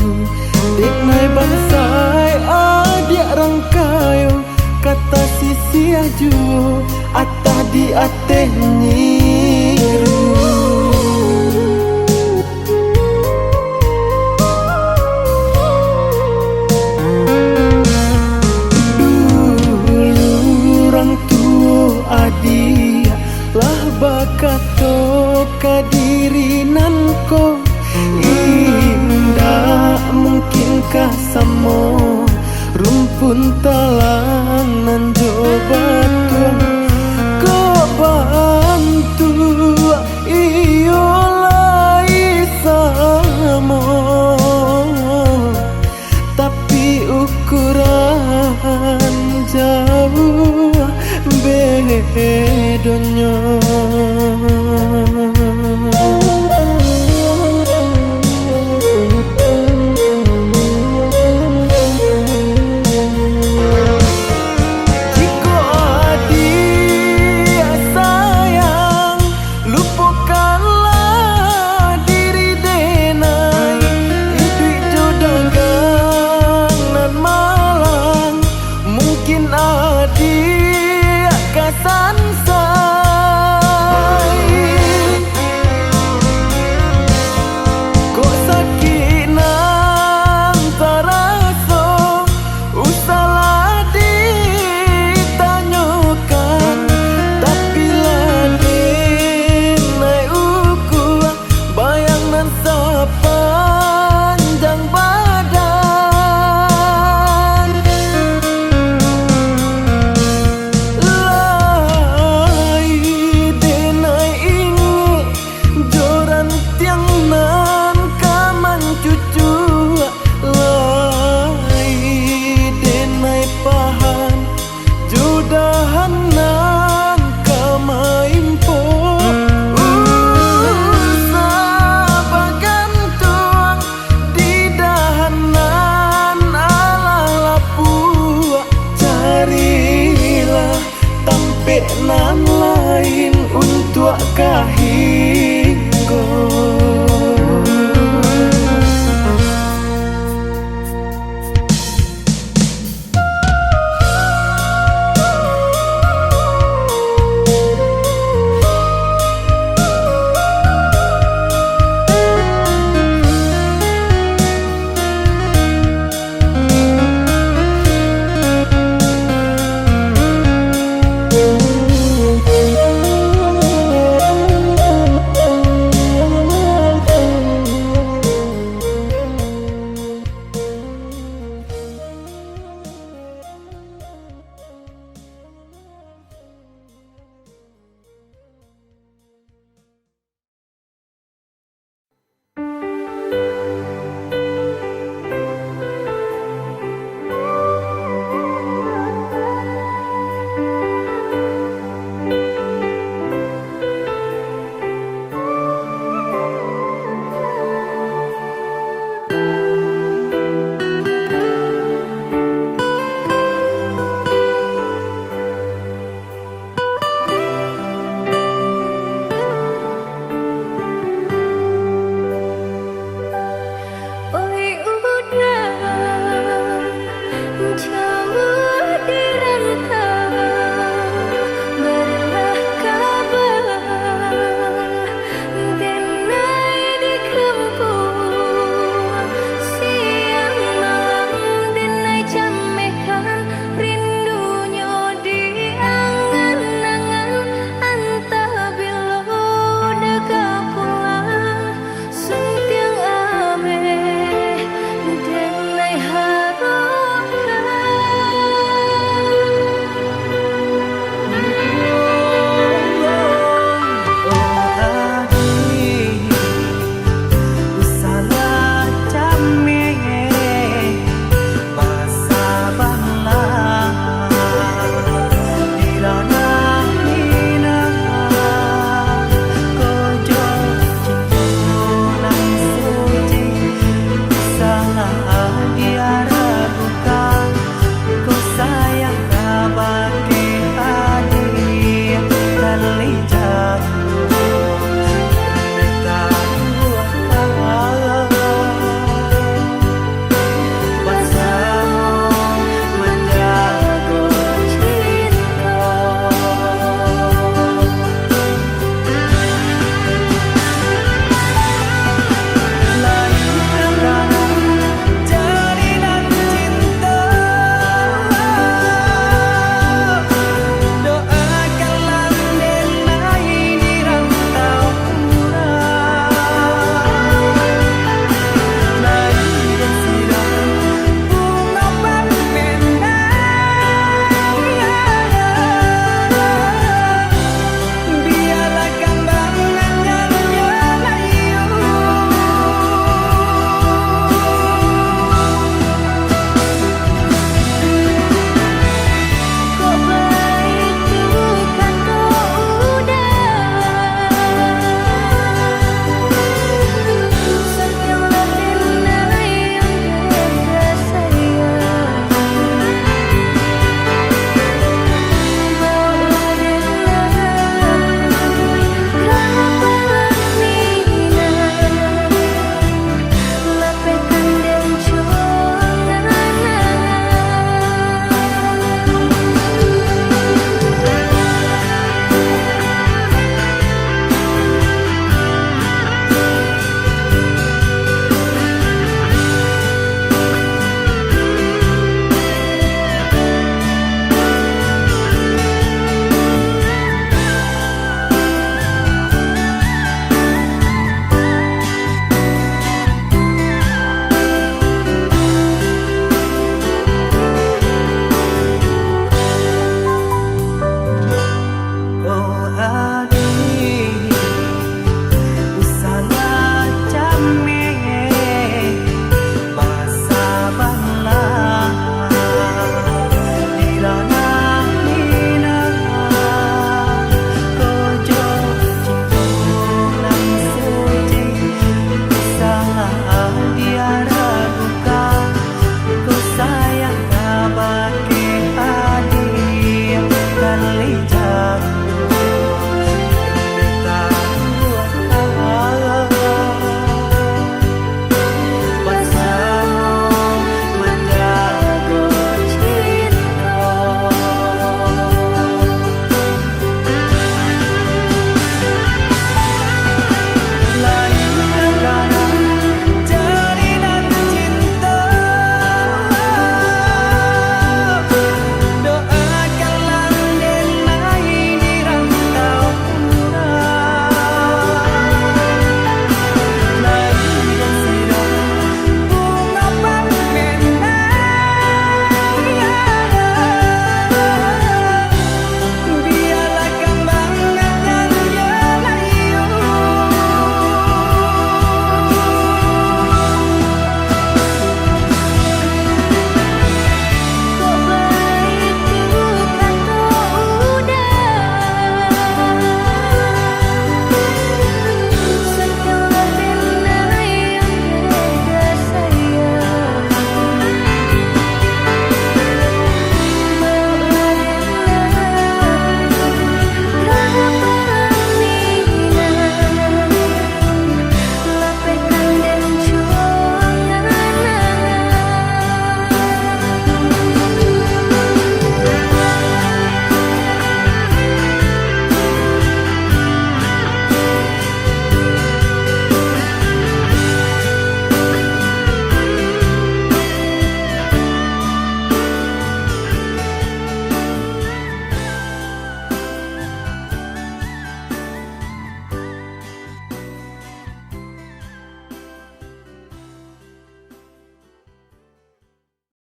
Dek nai bangsai adik rangkayo, kata sisi aju atah di ateh ni.